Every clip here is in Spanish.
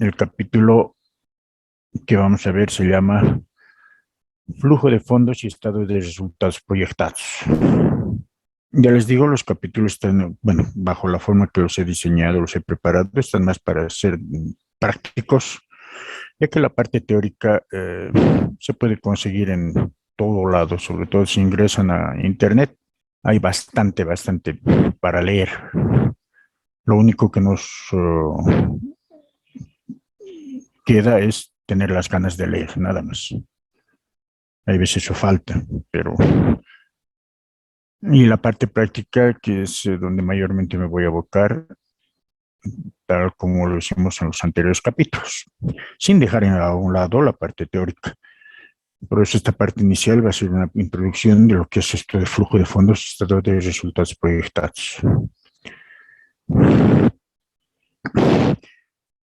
El capítulo que vamos a ver se llama Flujo de fondos y estado de resultados proyectados. Ya les digo, los capítulos están, bueno, bajo la forma que los he diseñado, los he preparado, están más para ser prácticos, ya que la parte teórica se puede conseguir en todo lado, sobre todo si ingresan a Internet. Hay bastante para leer. Lo único que nos queda es tener las ganas de leer, nada más. Hay veces eso falta, pero... Y la parte práctica, que es donde mayormente me voy a abocar, tal como lo hicimos en los anteriores capítulos, sin dejar a un lado la parte teórica. Por eso esta parte inicial va a ser una introducción de lo que es esto de flujo de fondos y estado de resultados proyectados.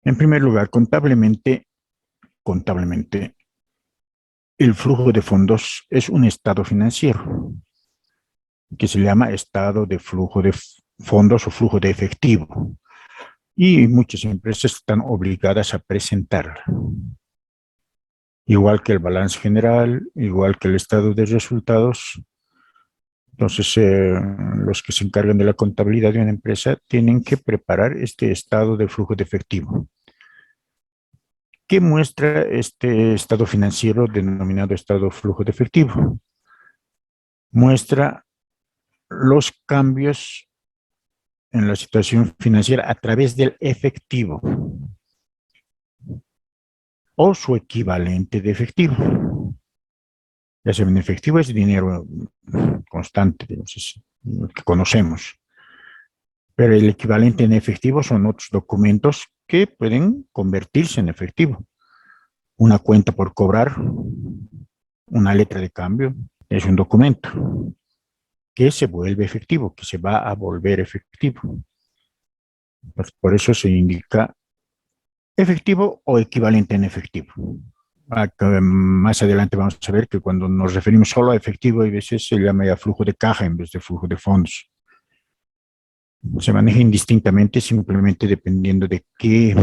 En primer lugar, contablemente, el flujo de fondos es un estado financiero que se llama estado de flujo de fondos o flujo de efectivo. Y muchas empresas están obligadas a presentarla. Igual que el balance general, igual que el estado de resultados. Entonces, los que se encargan de la contabilidad de una empresa tienen que preparar este estado de flujo de efectivo. ¿Qué muestra este estado financiero denominado estado de flujo de efectivo? Muestra los cambios en la situación financiera a través del efectivo o su equivalente de efectivo. Ya sea en efectivo es dinero constante, entonces, que conocemos. Pero el equivalente en efectivo son otros documentos que pueden convertirse en efectivo. Una cuenta por cobrar, una letra de cambio, es un documento que se vuelve efectivo, que se va a volver efectivo. Pues por eso se indica efectivo o equivalente en efectivo. Más adelante vamos a ver que cuando nos referimos solo a efectivo, a veces se llama ya flujo de caja en vez de flujo de fondos. Se maneja indistintamente, simplemente dependiendo de qué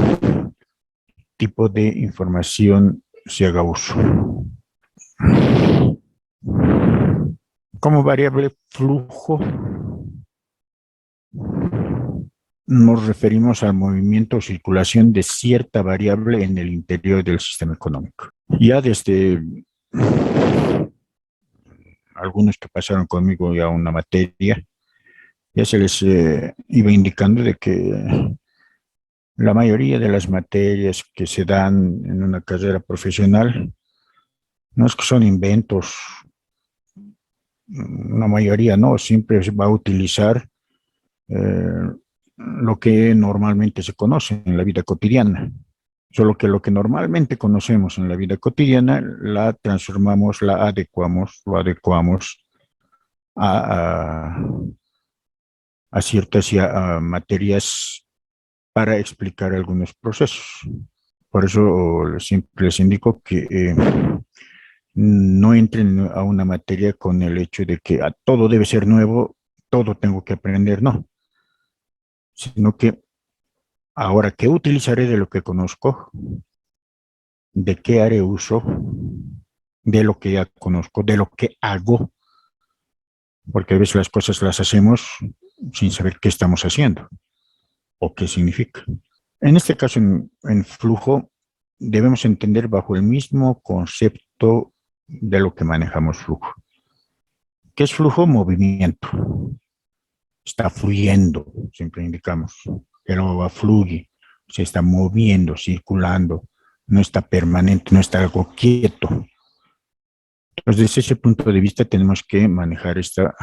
tipo de información se haga uso. Como variable flujo, nos referimos al movimiento o circulación de cierta variable en el interior del sistema económico. Ya desde algunos que pasaron conmigo ya una materia, ya se les iba indicando de que la mayoría de las materias que se dan en una carrera profesional no es que son inventos, la mayoría no, siempre se va a utilizar lo que normalmente se conoce en la vida cotidiana. Solo que lo que normalmente conocemos en la vida cotidiana la transformamos, la adecuamos, lo adecuamos a, a, a ciertas a materias para explicar algunos procesos. Por eso siempre les indico que no entren a una materia con el hecho de que todo debe ser nuevo, todo tengo que aprender, no, sino que ahora, ¿qué utilizaré de lo que conozco? ¿De qué haré uso? De lo que ya conozco, de lo que hago, porque a veces las cosas las hacemos sin saber qué estamos haciendo o qué significa. En este caso, en flujo, debemos entender bajo el mismo concepto de lo que manejamos flujo. ¿Qué es flujo? Movimiento. Está fluyendo, siempre indicamos. El agua fluye, se está moviendo, circulando, no está permanente, no está algo quieto. Entonces, desde ese punto de vista tenemos que manejar esta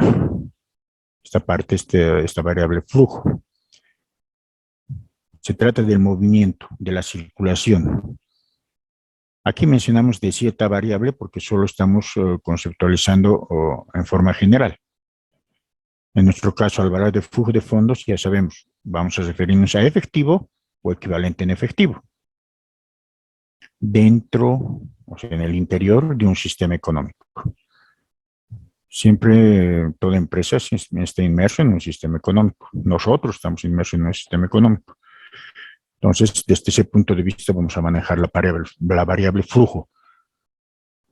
parte, esta variable flujo. Se trata del movimiento, de la circulación. Aquí mencionamos de cierta variable porque solo estamos conceptualizando en forma general. En nuestro caso, al hablar de flujo de fondos, ya sabemos, vamos a referirnos a efectivo o equivalente en efectivo. Dentro, o sea, en el interior de un sistema económico. Siempre toda empresa está inmersa en un sistema económico. Nosotros estamos inmersos en un sistema económico. Entonces, desde ese punto de vista vamos a manejar la variable flujo,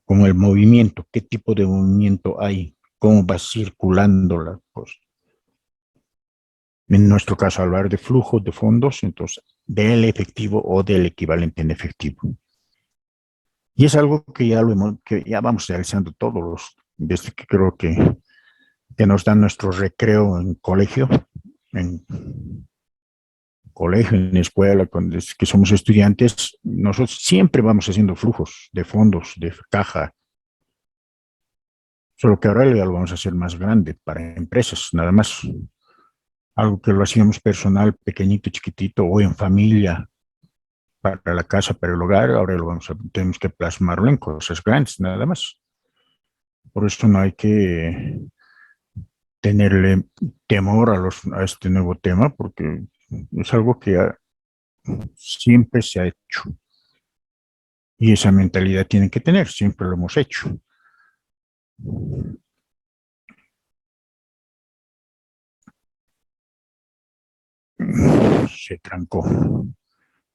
como el movimiento, qué tipo de movimiento hay, cómo va circulando la cosa. En nuestro caso, hablar de flujo de fondos, entonces, del efectivo o del equivalente en efectivo. Y es algo que que ya vamos realizando todos desde que creo que nos dan nuestro recreo en colegio, en escuela, desde que somos estudiantes, nosotros siempre vamos haciendo flujos de fondos, de caja, solo que ahora ya lo vamos a hacer más grande para empresas, nada más. Algo que lo hacíamos personal, pequeñito, chiquitito, o en familia, para la casa, para el hogar, ahora tenemos que plasmarlo en cosas grandes, nada más. Por eso no hay que tenerle temor a este nuevo tema, porque es algo que siempre se ha hecho. Y esa mentalidad tienen que tener, siempre lo hemos hecho. Se trancó. Un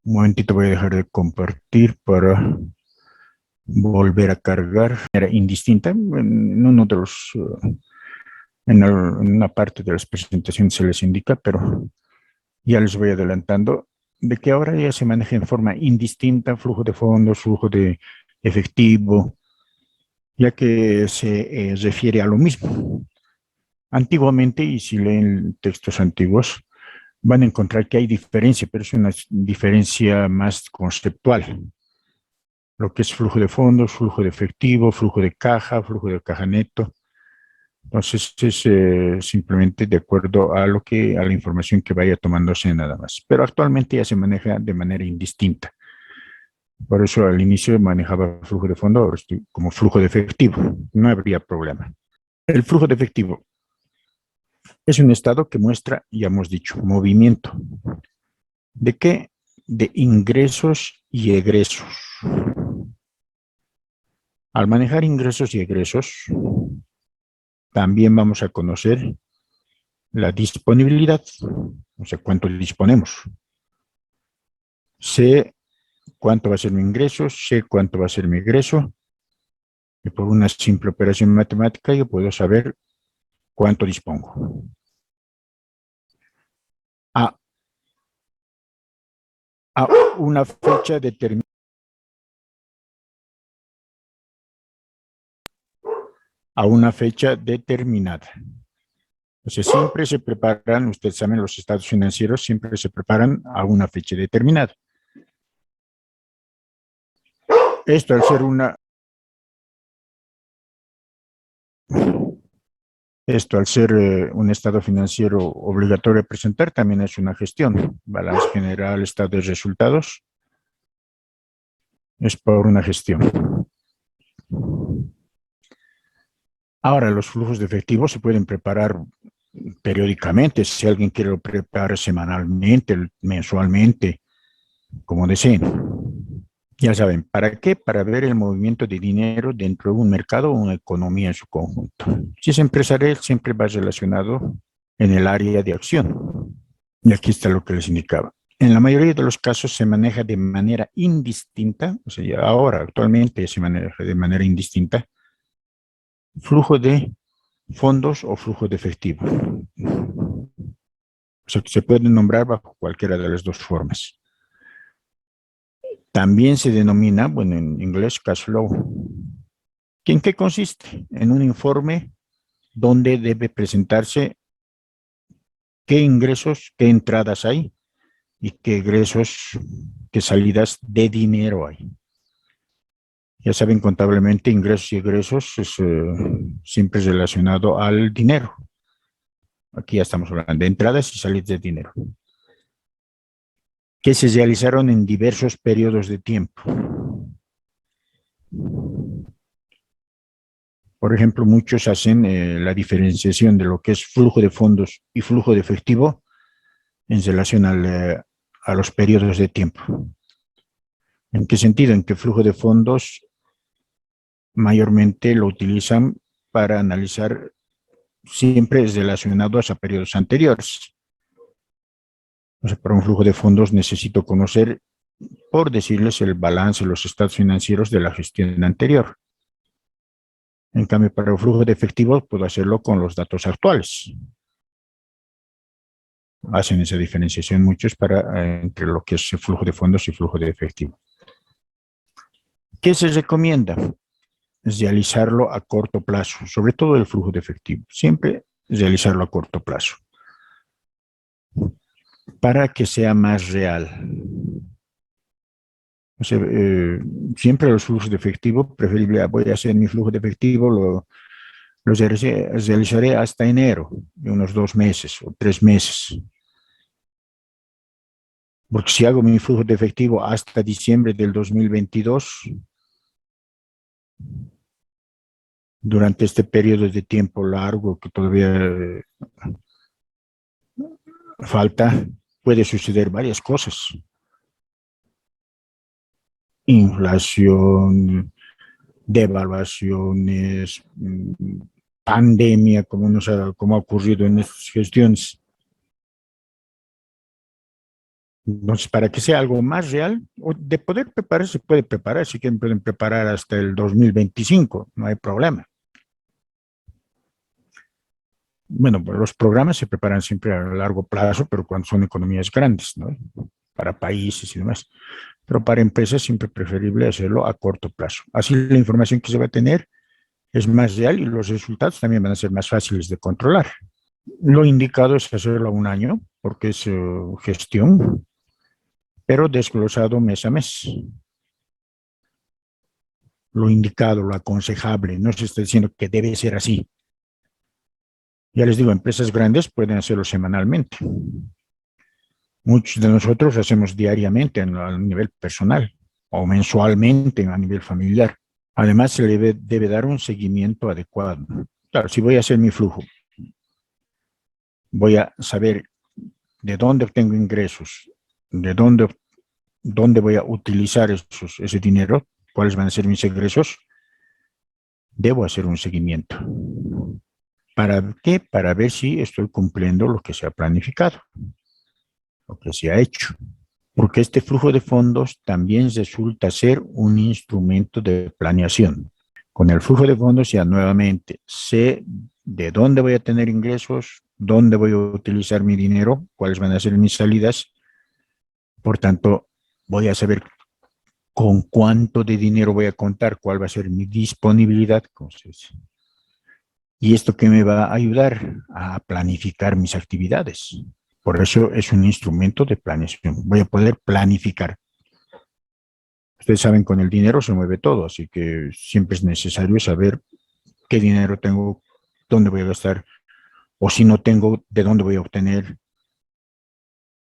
momentito, voy a dejar de compartir para volver a cargar. Era indistinta en uno de los, en una parte de las presentaciones se les indica, pero ya les voy adelantando de que ahora ya se maneja en forma indistinta flujo de fondos, flujo de efectivo, ya que se refiere a lo mismo. Antiguamente, y si leen textos antiguos, van a encontrar que hay diferencia, pero es una diferencia más conceptual. Lo que es flujo de fondos, flujo de efectivo, flujo de caja neto. Entonces es simplemente de acuerdo a a la información que vaya tomándose nada más. Pero actualmente ya se maneja de manera indistinta. Por eso al inicio manejaba flujo de fondo, ahora estoy como flujo de efectivo. No habría problema. El flujo de efectivo es un estado que muestra, ya hemos dicho, movimiento. ¿De qué? De ingresos y egresos. Al manejar ingresos y egresos, también vamos a conocer la disponibilidad, o sea, cuánto disponemos. Sé cuánto va a ser mi ingreso, sé cuánto va a ser mi egreso, y por una simple operación matemática yo puedo saber cuánto dispongo. A, a una fecha determinada. A una fecha determinada. O sea, siempre se preparan, ustedes saben, los estados financieros siempre se preparan a una fecha determinada. Esto al ser esto al ser un estado financiero obligatorio a presentar, también es una gestión. Balance general, estado de resultados, es por una gestión. Ahora, los flujos de efectivo se pueden preparar periódicamente, si alguien quiere lo preparar semanalmente, mensualmente, como deseen. Ya saben, ¿para qué? Para ver el movimiento de dinero dentro de un mercado o una economía en su conjunto. Si es empresarial, siempre va relacionado en el área de acción. Y aquí está lo que les indicaba. En la mayoría de los casos se maneja de manera indistinta, o sea, ya ahora actualmente se maneja de manera indistinta, flujo de fondos o flujo de efectivo. O sea, que se pueden nombrar bajo cualquiera de las dos formas. También se denomina, bueno, en inglés, cash flow. ¿En qué consiste? En un informe donde debe presentarse qué ingresos, qué entradas hay y qué egresos, qué salidas de dinero hay. Ya saben, contablemente, ingresos y egresos es siempre relacionado al dinero. Aquí ya estamos hablando de entradas y salidas de dinero, que se realizaron en diversos periodos de tiempo. Por ejemplo, muchos hacen la diferenciación de lo que es flujo de fondos y flujo de efectivo en relación a los periodos de tiempo. ¿En qué sentido? En que flujo de fondos mayormente lo utilizan para analizar siempre relacionados a periodos anteriores. O sea, para un flujo de fondos necesito conocer, por decirles, el balance, los estados financieros de la gestión anterior. En cambio, para el flujo de efectivo puedo hacerlo con los datos actuales. Hacen esa diferenciación muchos entre lo que es el flujo de fondos y flujo de efectivo. ¿Qué se recomienda? Es realizarlo a corto plazo, sobre todo el flujo de efectivo. Siempre realizarlo a corto plazo para que sea más real. O sea, siempre los flujos de efectivo, preferible, voy a hacer mi flujo de efectivo, lo realizaré hasta enero, de unos 2 meses o 3 meses. Porque si hago mi flujo de efectivo hasta diciembre del 2022, durante este periodo de tiempo largo que todavía falta, puede suceder varias cosas. Inflación, devaluaciones, pandemia, como ha ocurrido en estas gestiones. Entonces, para que sea algo más real, o de poder preparar, se puede preparar, si quieren pueden preparar hasta el 2025, no hay problema. Bueno, pues los programas se preparan siempre a largo plazo, pero cuando son economías grandes, ¿no? Para países y demás. Pero para empresas siempre es preferible hacerlo a corto plazo. Así la información que se va a tener es más real y los resultados también van a ser más fáciles de controlar. Lo indicado es hacerlo a un año, porque es gestión, pero desglosado mes a mes. Lo indicado, lo aconsejable, no se está diciendo que debe ser así. Ya les digo, empresas grandes pueden hacerlo semanalmente. Muchos de nosotros lo hacemos diariamente a nivel personal o mensualmente a nivel familiar. Además, se le debe dar un seguimiento adecuado. Claro, si voy a hacer mi flujo, voy a saber de dónde obtengo ingresos, de dónde voy a utilizar ese dinero, cuáles van a ser mis egresos, debo hacer un seguimiento. ¿Para qué? Para ver si estoy cumpliendo lo que se ha planificado, lo que se ha hecho. Porque este flujo de fondos también resulta ser un instrumento de planeación. Con el flujo de fondos ya nuevamente sé de dónde voy a tener ingresos, dónde voy a utilizar mi dinero, cuáles van a ser mis salidas. Por tanto, voy a saber con cuánto de dinero voy a contar, cuál va a ser mi disponibilidad. Y esto que me va a ayudar a planificar mis actividades. Por eso es un instrumento de planeación. Voy a poder planificar. Ustedes saben, con el dinero se mueve todo, así que siempre es necesario saber qué dinero tengo, dónde voy a gastar, o si no tengo, de dónde voy a obtener.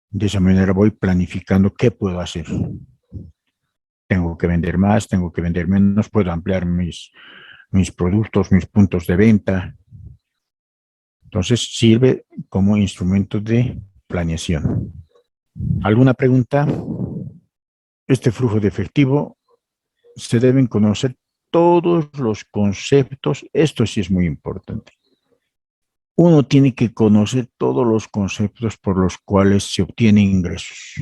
De esa manera voy planificando qué puedo hacer. Tengo que vender más, tengo que vender menos, puedo ampliar mis productos, mis puntos de venta. Entonces sirve como instrumento de planeación. ¿Alguna pregunta? Este flujo de efectivo se deben conocer todos los conceptos. Esto sí es muy importante. Uno tiene que conocer todos los conceptos por los cuales se obtienen ingresos,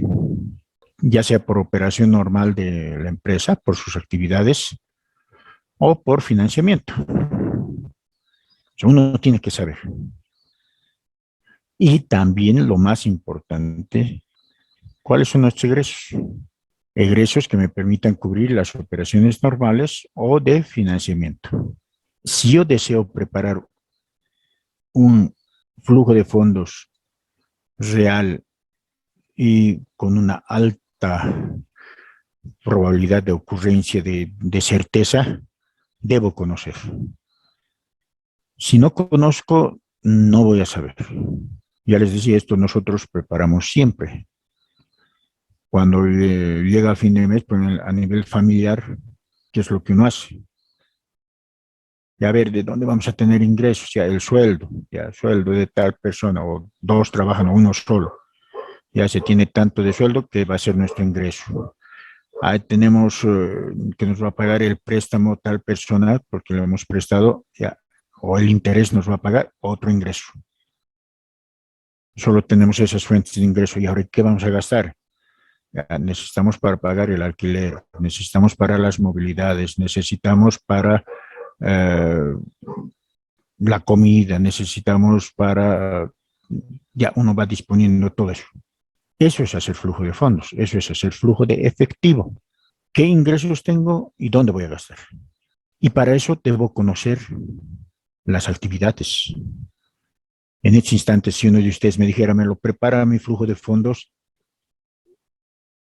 ya sea por operación normal de la empresa, por sus actividades, o por financiamiento. Uno tiene que saber. Y también lo más importante, ¿cuáles son nuestros egresos? Egresos que me permitan cubrir las operaciones normales o de financiamiento. Si yo deseo preparar un flujo de fondos real y con una alta probabilidad de ocurrencia de certeza, debo conocer. Si no conozco, no voy a saber. Ya les decía, esto nosotros preparamos siempre. Cuando llega a fin de mes, pues a nivel familiar, ¿qué es lo que uno hace? Ya ver de dónde vamos a tener ingresos, ya el sueldo, ya el sueldo de tal persona, o dos trabajan o uno solo. Ya se tiene tanto de sueldo que va a ser nuestro ingreso. Ahí tenemos que nos va a pagar el préstamo tal persona porque lo hemos prestado, ya, o el interés nos va a pagar otro ingreso. solo tenemos esas fuentes de ingreso y ahora ¿qué vamos a gastar? Ya, necesitamos para pagar el alquiler, necesitamos para las movilidades, necesitamos para eh, la comida, necesitamos para... Ya uno va disponiendo todo eso. Eso es hacer flujo de fondos, eso es hacer flujo de efectivo. ¿Qué ingresos tengo y dónde voy a gastar? Y para eso debo conocer las actividades. En este instante, si uno de ustedes me dijera, me lo prepara mi flujo de fondos,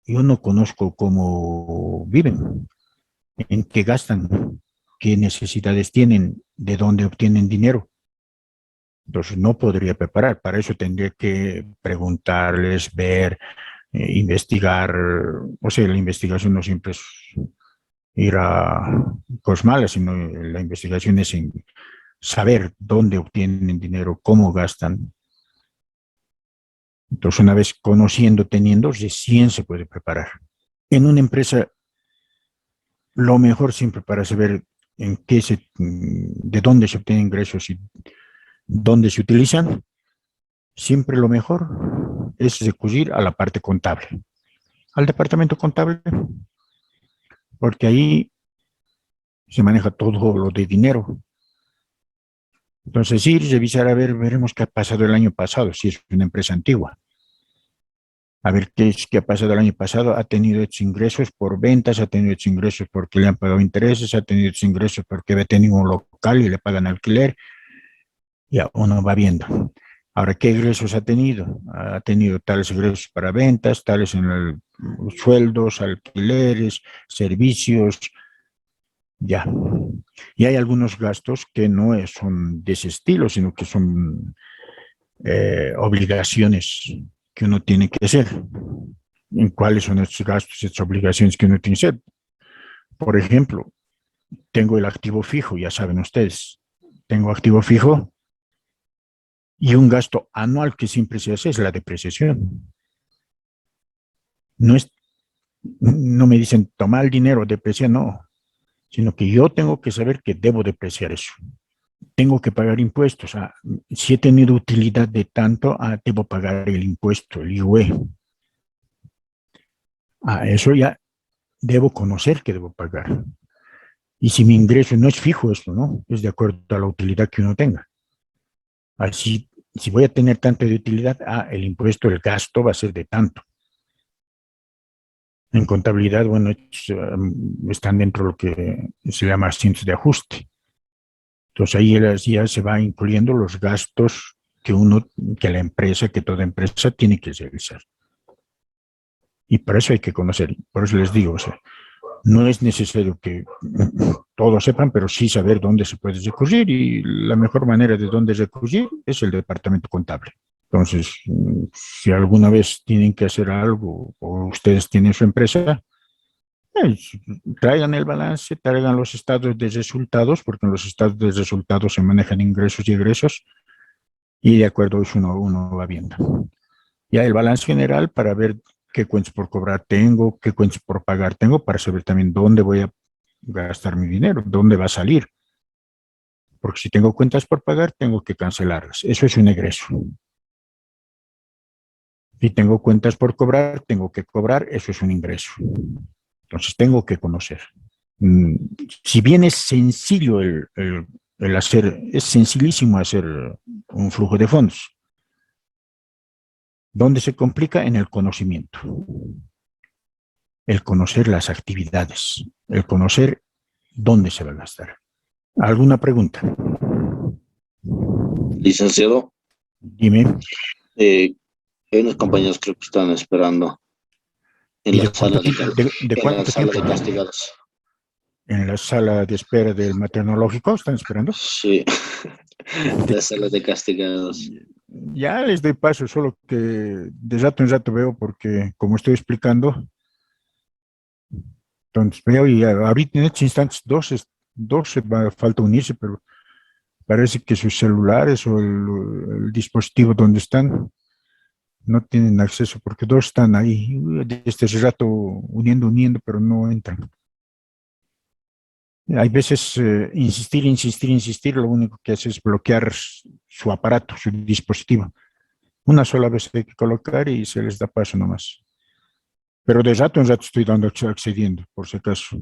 yo no conozco cómo viven, en qué gastan, qué necesidades tienen, de dónde obtienen dinero. Entonces no podría preparar, para eso tendría que preguntarles, ver, investigar. O sea, la investigación no siempre es ir a cosas malas, sino la investigación es en saber dónde obtienen dinero, cómo gastan. Entonces, una vez conociendo, teniendo, recién se puede preparar. En una empresa, lo mejor siempre para saber de dónde se obtienen ingresos y dónde se utilizan, siempre lo mejor es recurrir a la parte contable, al departamento contable, porque ahí se maneja todo lo de dinero. Entonces, ir, revisar, a ver, veremos qué ha pasado el año pasado, si es una empresa antigua. A ver qué ha pasado el año pasado. Ha tenido estos ingresos por ventas, ha tenido estos ingresos porque le han pagado intereses, ha tenido estos ingresos porque ha tenido un local y le pagan alquiler. Ya uno va viendo. Ahora, ¿qué ingresos ha tenido? Ha tenido tales ingresos para ventas, tales en sueldos, alquileres, servicios, ya. Y hay algunos gastos que no son de ese estilo, sino que son obligaciones que uno tiene que hacer. ¿En cuáles son estos gastos, estas obligaciones que uno tiene que hacer? Por ejemplo, tengo el activo fijo, ya saben ustedes. Tengo activo fijo y un gasto anual que siempre se hace es la depreciación. No es, no me dicen toma el dinero, deprecia, no, sino que yo tengo que saber que debo depreciar eso. Tengo que pagar impuestos. Si he tenido utilidad de tanto, debo pagar el impuesto, el IUE. Eso ya debo conocer que debo pagar. Y si mi ingreso no es fijo, esto, ¿no? Es de acuerdo a la utilidad que uno tenga. Así, si voy a tener tanto de utilidad, el impuesto, el gasto va a ser de tanto. En contabilidad, bueno, están dentro de lo que se llama asientos de ajuste. Entonces ahí ya se va incluyendo los gastos que la empresa, que toda empresa tiene que realizar. Y para eso hay que conocer, por eso les digo, o sea, no es necesario que todos sepan, pero sí saber dónde se puede recurrir y la mejor manera de dónde recurrir es el departamento contable. Entonces, si alguna vez tienen que hacer algo o ustedes tienen su empresa, eh, traigan el balance, traigan los estados de resultados, porque en los estados de resultados se manejan ingresos y egresos, y de acuerdo a eso uno va viendo. Ya el balance general para ver qué cuentas por cobrar tengo, qué cuentas por pagar tengo, para saber también dónde voy a gastar mi dinero, dónde va a salir. Porque si tengo cuentas por pagar, tengo que cancelarlas. Eso es un egreso. Si tengo cuentas por cobrar, tengo que cobrar, eso es un ingreso. Entonces tengo que conocer. Mm, Si bien es sencillo el hacer, es sencillísimo hacer un flujo de fondos. ¿Dónde se complica? En el conocimiento. El conocer las actividades, el conocer dónde se va a gastar. ¿Alguna pregunta? Licenciado, Dime. hay unos compañeros creo que están esperando en ¿Y la de cuánto sala tiempo? ¿De en la cuánto sala tiempo? de castigados. En la sala de espera del maternológico, ¿están esperando? Sí, la sala de castigados. Ya les doy paso, solo que de rato en rato veo porque como estoy explicando, entonces veo y ahorita en estos instantes dos falta unirse, pero parece que sus celulares o el dispositivo donde están no tienen acceso porque dos están ahí desde ese rato uniendo, pero no entran. Hay veces insistir, lo único que hace es bloquear su aparato, su dispositivo. Una sola vez hay que colocar y se les da paso nomás. Pero de rato en rato estoy dando accediendo, por si acaso.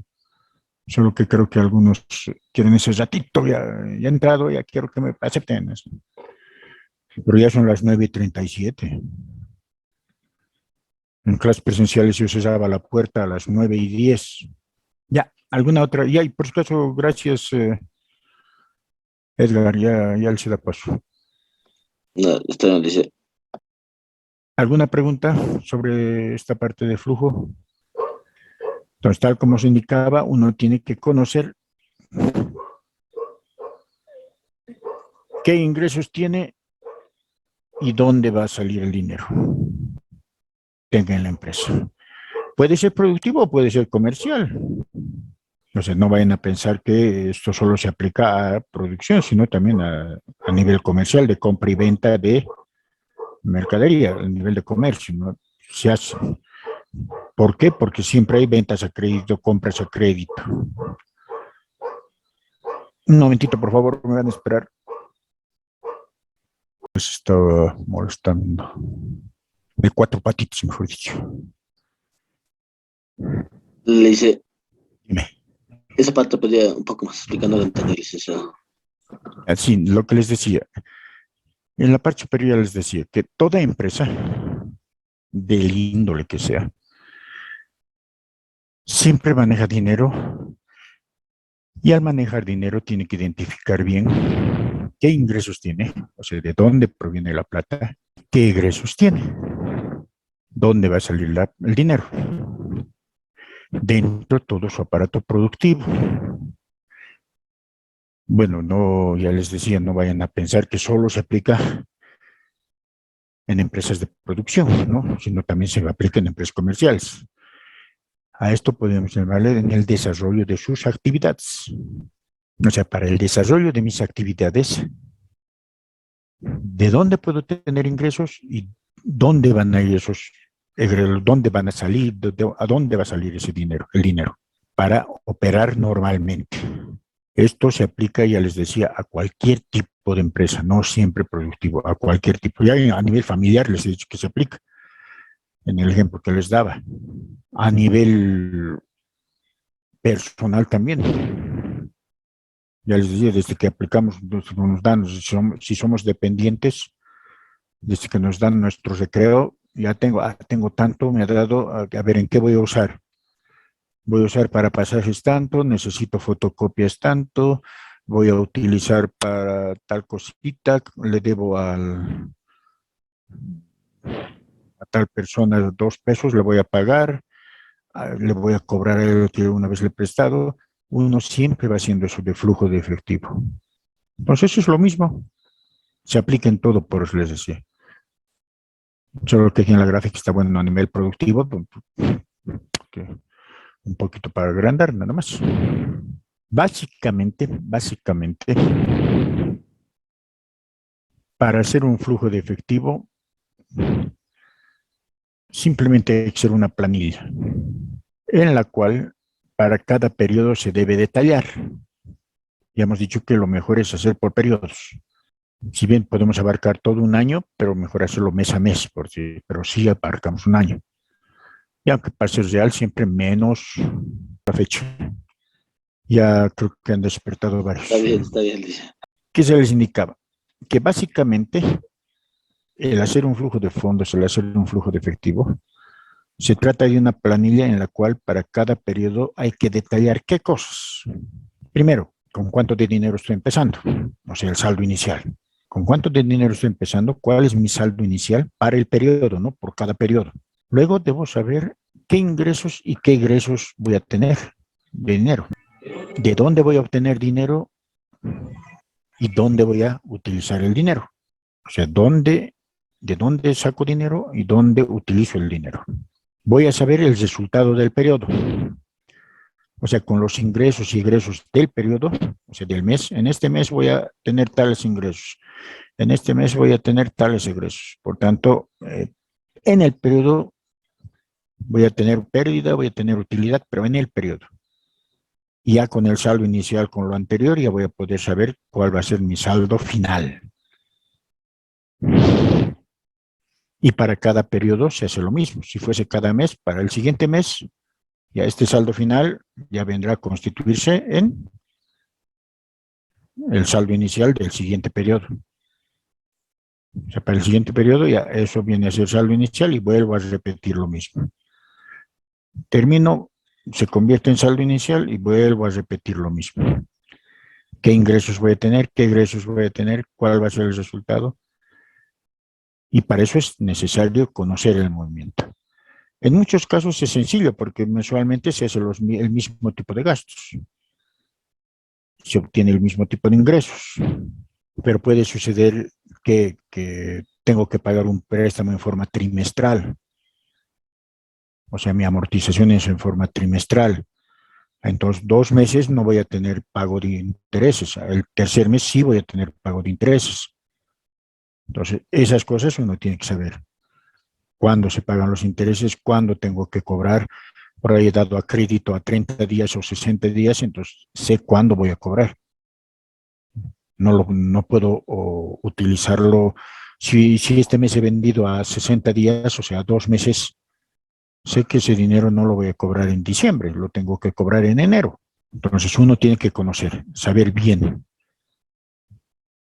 Solo que creo que algunos quieren ese ratito, ya he entrado, ya quiero que me acepten. Pero ya son las 9:37. En clases presenciales yo cerraba la puerta a las 9:10. Ya, alguna otra. Ya, y por supuesto, gracias, Edgar, ya se da paso. No, está bien, dice. ¿Alguna pregunta sobre esta parte de flujo? Entonces, tal como se indicaba, uno tiene que conocer qué ingresos tiene y dónde va a salir el dinero tenga en la empresa. Puede ser productivo o puede ser comercial. O sea, no vayan a pensar que esto solo se aplica a producción, sino también a nivel comercial, de compra y venta de mercadería, a nivel de comercio, ¿no? Se hace. ¿Por qué? Porque siempre hay ventas a crédito, compras a crédito. Un momentito, por favor, me van a esperar. Pues estaba molestando. De cuatro patitos, mejor dicho. Le dice, Dime. esa parte podría un poco más explicando la entender, licenciado. Así, lo que les decía. En la parte superior les decía que toda empresa, del índole que sea, siempre maneja dinero y al manejar dinero tiene que identificar bien qué ingresos tiene, o sea, de dónde proviene la plata, qué egresos tiene, dónde va a salir el dinero, dentro de todo su aparato productivo. Bueno, no, ya les decía, no vayan a pensar que solo se aplica en empresas de producción, ¿no? Sino también se aplica en empresas comerciales. A esto podemos llamarle en el desarrollo de sus actividades. O sea, para el desarrollo de mis actividades, ¿de dónde puedo tener ingresos y dónde van a ir esos egresos, dónde van a salir, a dónde va a salir ese dinero, el dinero, para operar normalmente? Esto se aplica, ya les decía, a cualquier tipo de empresa, no siempre productivo, a cualquier tipo. Ya a nivel familiar les he dicho que se aplica, en el ejemplo que les daba. A nivel personal también. Ya les decía, desde que aplicamos, nos dan, si somos dependientes, desde que nos dan nuestro recreo, ya tengo tanto, me ha dado, a ver, ¿en qué voy a usar? Voy a usar para pasajes tanto, necesito fotocopias tanto, voy a utilizar para tal cosita, le debo a tal persona 2 pesos, le voy a pagar, le voy a cobrar el que una vez le he prestado. Uno siempre va haciendo eso de flujo de efectivo. Entonces, eso es lo mismo. Se aplica en todo, por eso les decía. Solo que aquí en la gráfica está bueno a nivel productivo, que un poquito para agrandar, nada más. Básicamente, para hacer un flujo de efectivo, simplemente hay que hacer una planilla en la cual para cada periodo se debe detallar. Ya hemos dicho que lo mejor es hacer por periodos. Si bien podemos abarcar todo un año, pero mejor hacerlo mes a mes, pero sí abarcamos un año. Y aunque para ser real, siempre menos la fecha. Ya creo que han despertado varios. Está bien, dice. ¿Qué se les indicaba? Que básicamente el hacer un flujo de fondos, el hacer un flujo de efectivo, se trata de una planilla en la cual para cada periodo hay que detallar qué cosas. Primero, con cuánto de dinero estoy empezando, o sea, el saldo inicial. ¿Con cuánto de dinero estoy empezando? ¿Cuál es mi saldo inicial para el periodo, no? Por cada periodo. Luego debo saber qué ingresos y qué egresos voy a tener de dinero. ¿De dónde voy a obtener dinero y dónde voy a utilizar el dinero? O sea, de dónde saco dinero y dónde utilizo el dinero. Voy a saber el resultado del periodo. O sea, con los ingresos y egresos del periodo, o sea, del mes. En este mes voy a tener tales ingresos. En este mes voy a tener tales egresos. Por tanto, en el periodo voy a tener pérdida, voy a tener utilidad, pero en el periodo. Y ya con el saldo inicial, con lo anterior, ya voy a poder saber cuál va a ser mi saldo final. Y para cada periodo se hace lo mismo. Si fuese cada mes, para el siguiente mes, ya este saldo final ya vendrá a constituirse en el saldo inicial del siguiente periodo. O sea, para el siguiente periodo ya eso viene a ser saldo inicial y vuelvo a repetir lo mismo. Termino, se convierte en saldo inicial y vuelvo a repetir lo mismo. ¿Qué ingresos voy a tener? ¿Qué egresos voy a tener? ¿Cuál va a ser el resultado? Y para eso es necesario conocer el movimiento. En muchos casos es sencillo porque mensualmente se hace el mismo tipo de gastos. Se obtiene el mismo tipo de ingresos. Pero puede suceder que tengo que pagar un préstamo en forma trimestral. O sea, mi amortización es en forma trimestral. Entonces, 2 meses no voy a tener pago de intereses. El tercer mes sí voy a tener pago de intereses. Entonces, esas cosas uno tiene que saber. Cuándo se pagan los intereses, cuándo tengo que cobrar. Por ahí he dado a crédito a 30 días o 60 días, entonces sé cuándo voy a cobrar. No puedo utilizarlo. Si este mes he vendido a 60 días, o sea, 2 meses, sé que ese dinero no lo voy a cobrar en diciembre, lo tengo que cobrar en enero. Entonces uno tiene que conocer, saber bien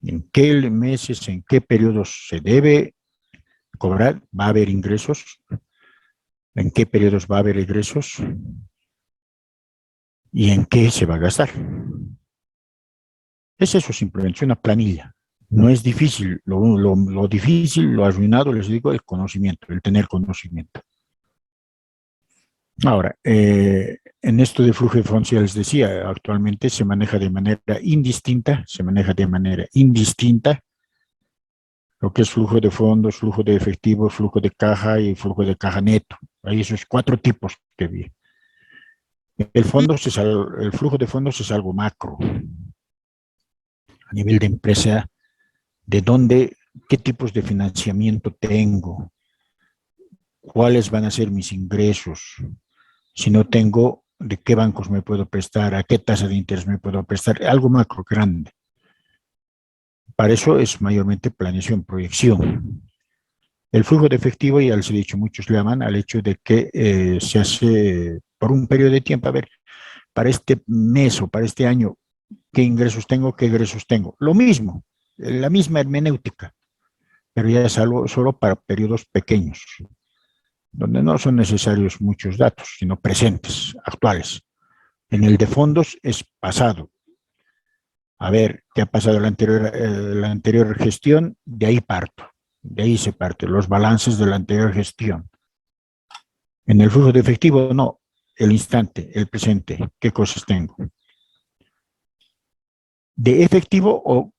en qué meses, en qué periodos se debe cobrar, va a haber ingresos, en qué periodos va a haber egresos y en qué se va a gastar. Es eso simplemente, es una planilla. No es difícil, lo difícil, lo arruinado, les digo, el conocimiento, el tener conocimiento. Ahora, en esto de flujo de fondos, ya les decía, actualmente se maneja de manera indistinta, lo que es flujo de fondos, flujo de efectivo, flujo de caja y flujo de caja neto. Hay esos 4 tipos que vi. El flujo de fondos es algo macro, a nivel de empresa, de dónde, qué tipos de financiamiento tengo, cuáles van a ser mis ingresos, si no tengo, de qué bancos me puedo prestar, a qué tasa de interés me puedo prestar, algo macro grande. Para eso es mayormente planeación, proyección. El flujo de efectivo, ya les he dicho, muchos le llaman al hecho de que se hace por un periodo de tiempo. A ver, para este mes o para este año, ¿qué ingresos tengo? ¿Qué egresos tengo? Lo mismo, la misma hermenéutica, pero ya es algo solo para periodos pequeños, donde no son necesarios muchos datos, sino presentes, actuales. En el de fondos es pasado. A ver, ¿qué ha pasado en la anterior gestión? De ahí parto, de ahí se parte, los balances de la anterior gestión. En el flujo de efectivo, no, el instante, el presente, ¿qué cosas tengo? De efectivo o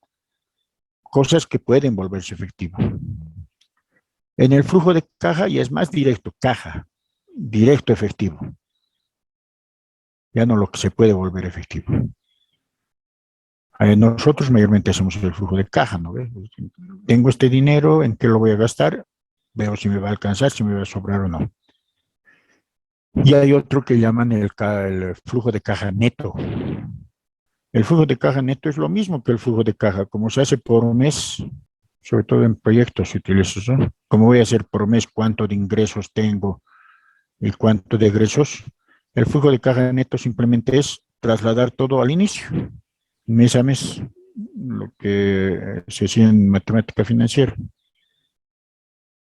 cosas que pueden volverse efectivo. En el flujo de caja ya es más directo, caja, directo efectivo. Ya no lo que se puede volver efectivo. Nosotros mayormente hacemos el flujo de caja, ¿no? Tengo este dinero, ¿en qué lo voy a gastar? Veo si me va a alcanzar, si me va a sobrar o no. Y hay otro que llaman el flujo de caja neto. El flujo de caja neto es lo mismo que el flujo de caja, como se hace por un mes, sobre todo en proyectos se utiliza eso. Como voy a hacer por mes cuánto de ingresos tengo y cuánto de egresos, el flujo de caja neto simplemente es trasladar todo al inicio, mes a mes, lo que se hacía en matemática financiera.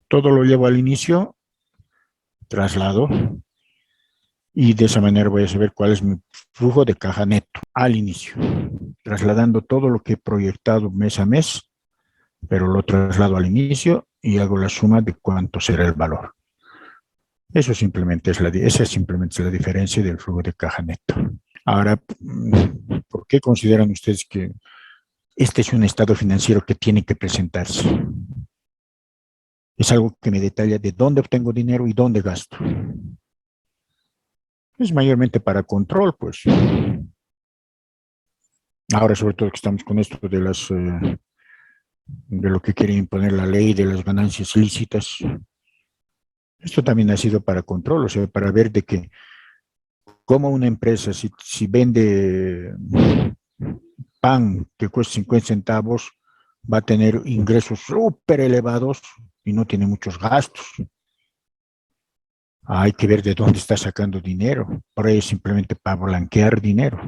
Todo lo llevo al inicio, traslado, y de esa manera voy a saber cuál es mi flujo de caja neto al inicio, trasladando todo lo que he proyectado mes a mes, pero lo traslado al inicio y hago la suma de cuánto será el valor. Esa simplemente es la diferencia del flujo de caja neto. Ahora, ¿por qué consideran ustedes que este es un estado financiero que tiene que presentarse? Es algo que me detalla de dónde obtengo dinero y dónde gasto. Es mayormente para control, pues. Ahora, sobre todo que estamos con esto de lo que quiere imponer la ley de las ganancias lícitas. Esto también ha sido para control, o sea, para ver de que cómo una empresa, si vende pan que cuesta 50 centavos, va a tener ingresos súper elevados y no tiene muchos gastos. Hay que ver de dónde está sacando dinero. Por ahí es simplemente para blanquear dinero.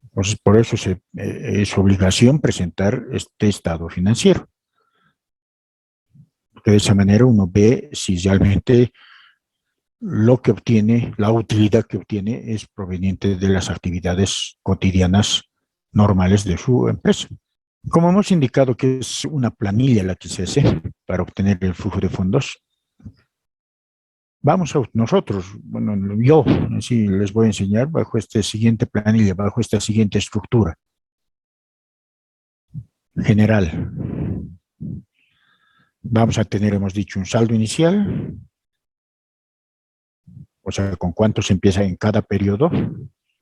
Entonces, por eso es obligación presentar este estado financiero. Porque de esa manera uno ve si realmente lo que obtiene, la utilidad que obtiene es proveniente de las actividades cotidianas normales de su empresa. Como hemos indicado que es una planilla la que se hace para obtener el flujo de fondos, vamos a nosotros, bueno, yo sí les voy a enseñar bajo esta siguiente planilla, bajo esta siguiente estructura general. Vamos a tener, hemos dicho, un saldo inicial, o sea, con cuánto se empieza en cada periodo,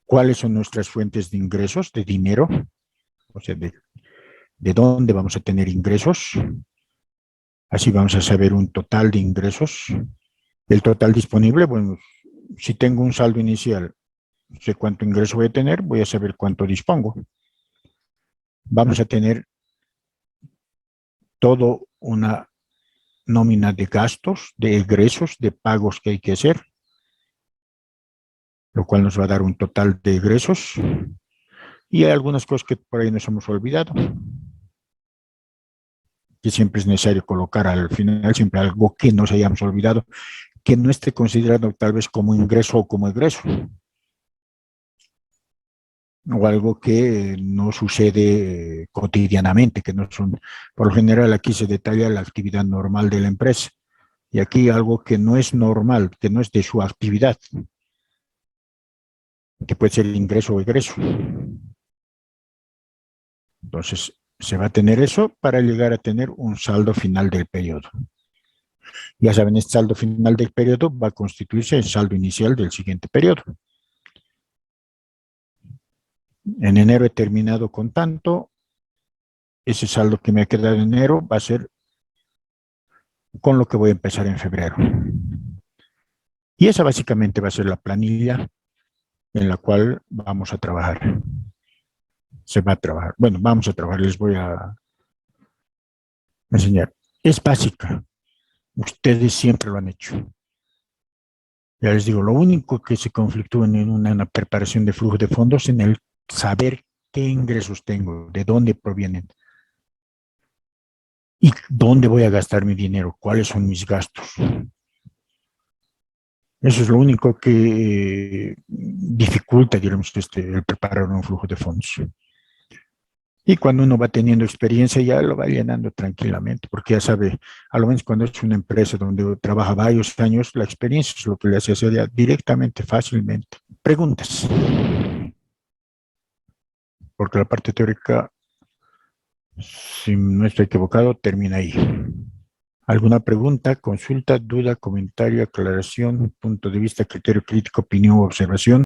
cuáles son nuestras fuentes de ingresos, de dinero, o sea, de dónde vamos a tener ingresos. Así vamos a saber un total de ingresos. El total disponible, bueno, si tengo un saldo inicial, sé cuánto ingreso voy a tener, voy a saber cuánto dispongo. Vamos a tener todo una nómina de gastos, de egresos, de pagos que hay que hacer, lo cual nos va a dar un total de egresos. Y hay algunas cosas que por ahí nos hemos olvidado, que siempre es necesario colocar al final, siempre algo que nos hayamos olvidado, que no esté considerado tal vez como ingreso o como egreso, o algo que no sucede cotidianamente, que no son, por lo general aquí se detalla la actividad normal de la empresa, y aquí algo que no es normal, que no es de su actividad, que puede ser ingreso o egreso. Entonces, se va a tener eso para llegar a tener un saldo final del periodo. Ya saben, este saldo final del periodo va a constituirse el saldo inicial del siguiente periodo. En enero he terminado con tanto, ese saldo que me ha quedado en enero va a ser con lo que voy a empezar en febrero. Y esa básicamente va a ser la planilla en la cual vamos a trabajar. Se va a trabajar. Bueno, vamos a trabajar, les voy a enseñar. Es básica. Ustedes siempre lo han hecho. Ya les digo, lo único que se conflictúa en una preparación de flujo de fondos es en el saber qué ingresos tengo, de dónde provienen y dónde voy a gastar mi dinero, cuáles son mis gastos. Eso es lo único que dificulta, digamos, el preparar un flujo de fondos. Y cuando uno va teniendo experiencia ya lo va llenando tranquilamente, porque ya sabe, a lo menos cuando es una empresa donde trabaja varios años, la experiencia es lo que le hace hacer ya directamente, fácilmente. Preguntas, porque la parte teórica, si no estoy equivocado, termina ahí. ¿Alguna pregunta, consulta, duda, comentario, aclaración, punto de vista, criterio crítico, opinión o observación?